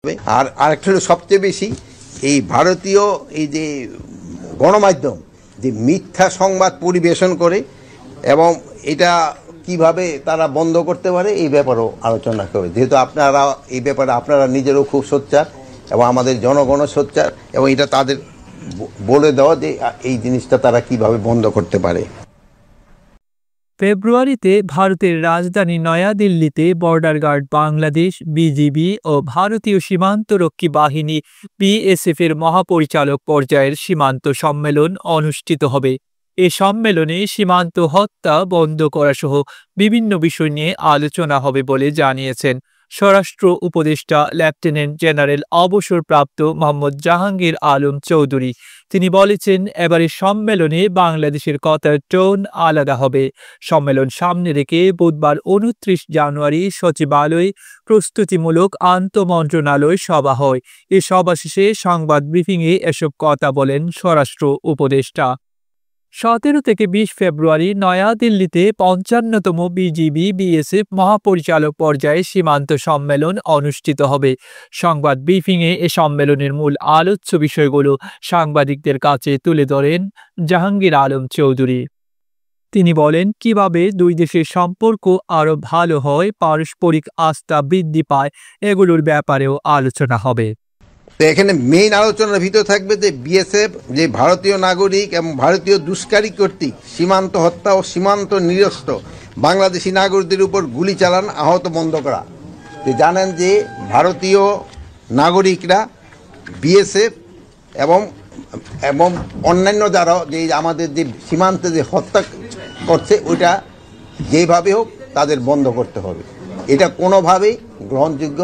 আর আরেকটা হলো সবচেয়ে বেশি এই ভারতীয় এই যে গণমাধ্যম যে মিথ্যা সংবাদ পরিবেশন করে এবং এটা কিভাবে তারা বন্ধ করতে পারে এই ব্যাপারেও আলোচনা করে, যেহেতু আপনারা এই ব্যাপারে আপনারা নিজেরও খুব সোচ্চার এবং আমাদের জনগণও সোচ্চার এবং এটা তাদের বলে দেওয়া যে এই জিনিসটা তারা কিভাবে বন্ধ করতে পারে। ফেব্রুয়ারিতে ভারতের রাজধানী নয়াদিল্লিতে বর্ডার গার্ড বাংলাদেশ, বিজিবি ও ভারতীয় সীমান্তরক্ষী বাহিনী বিএসএফ এর মহাপরিচালক পর্যায়ের সীমান্ত সম্মেলন অনুষ্ঠিত হবে। এ সম্মেলনে সীমান্ত হত্যা বন্ধ করা সহ বিভিন্ন বিষয় নিয়ে আলোচনা হবে বলে জানিয়েছেন স্বরাষ্ট্র উপদেষ্টা লেফটেন্যান্ট জেনারেল অবসরপ্রাপ্ত মোহাম্মদ জাহাঙ্গীর আলম চৌধুরী। তিনি বলেছেন, এবারের সম্মেলনে বাংলাদেশের কথার টোন আলাদা হবে। সম্মেলন সামনে রেখে বুধবার 29 জানুয়ারি সচিবালয়ে প্রস্তুতিমূলক আন্তঃমন্ত্রণালয় সভা হয়। এ সভা শেষে সংবাদ ব্রিফিংয়ে এসব কথা বলেন স্বরাষ্ট্র উপদেষ্টা। 17 থেকে 20 ফেব্রুয়ারি নয়াদিল্লিতে 55তম বিজিবি বিএসএফ মহাপরিচালক পর্যায়ে সীমান্ত সম্মেলন অনুষ্ঠিত হবে। সংবাদ ব্রিফিংয়ে এ সম্মেলনের মূল আলোচ্য বিষয়গুলো সাংবাদিকদের কাছে তুলে ধরেন জাহাঙ্গীর আলম চৌধুরী। তিনি বলেন, কিভাবে দুই দেশের সম্পর্ক আরও ভালো হয়, পারস্পরিক আস্থা বৃদ্ধি পায়, এগুলোর ব্যাপারেও আলোচনা হবে। তো এখানে মেইন আলোচনার ভিতর থাকবে যে বিএসএফ যে ভারতীয় নাগরিক এবং ভারতীয় দুষ্কারী কর্তৃক সীমান্ত হত্যা ও সীমান্ত নিরস্ত বাংলাদেশি নাগরিকদের উপর গুলি চালান, আহত বন্ধ করা। তো জানেন যে ভারতীয় নাগরিকরা বিএসএফ এবং এবং অন্যান্য যারা যে আমাদের যে সীমান্তে যে হত্যা করছে ওইটা যেভাবে হোক তাদের বন্ধ করতে হবে। এটা কোনোভাবেই গ্রহণযোগ্য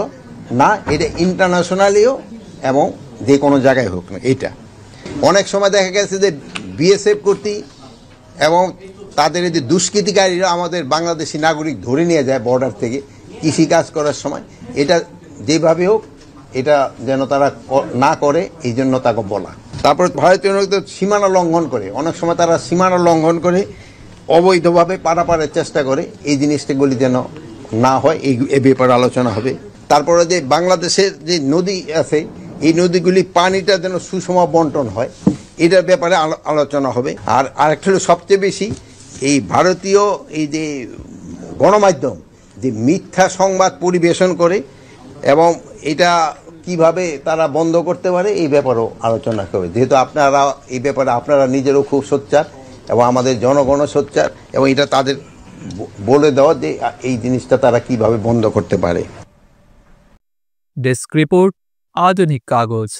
না, এটা ইন্টারন্যাশনালিও এবং যে কোনো জায়গায় হোক না। এটা অনেক সময় দেখা গেছে যে বিএসএফ কর্তৃক এবং তাদের এই যে দুষ্কৃতিকারীরা আমাদের বাংলাদেশি নাগরিক ধরে নিয়ে যায় বর্ডার থেকে কৃষিকাজ করার সময়। এটা যেভাবে হোক এটা যেন তারা না করে, এই জন্য তাকে বলা। তারপর ভারতীয় নাগরিকদের সীমানা লঙ্ঘন করে, অনেক সময় তারা সীমানা লঙ্ঘন করে অবৈধভাবে পারাপারের চেষ্টা করে, এই জিনিসটাগুলি যেন না হয় এই ব্যাপারে আলোচনা হবে। তারপরে যে বাংলাদেশের যে নদী আছে এই নদীগুলি পানিটা যেন সুষম বন্টন হয়, এটার ব্যাপারে আলোচনা হবে। আর আরেকটা হলো সবচেয়ে বেশি এই ভারতীয় এই যে গণমাধ্যম যে মিথ্যা সংবাদ পরিবেশন করে এবং এটা কিভাবে তারা বন্ধ করতে পারে এই ব্যাপারেও আলোচনা করবে, যেহেতু আপনারা এই ব্যাপারে আপনারা নিজেরও খুব সোচ্চার এবং আমাদের জনগণও সোচ্চার এবং এটা তাদের বলে দেওয়া যে এই জিনিসটা তারা কিভাবে বন্ধ করতে পারে। ডেস্ক রিপোর্ট, আধুনিক কাগজ।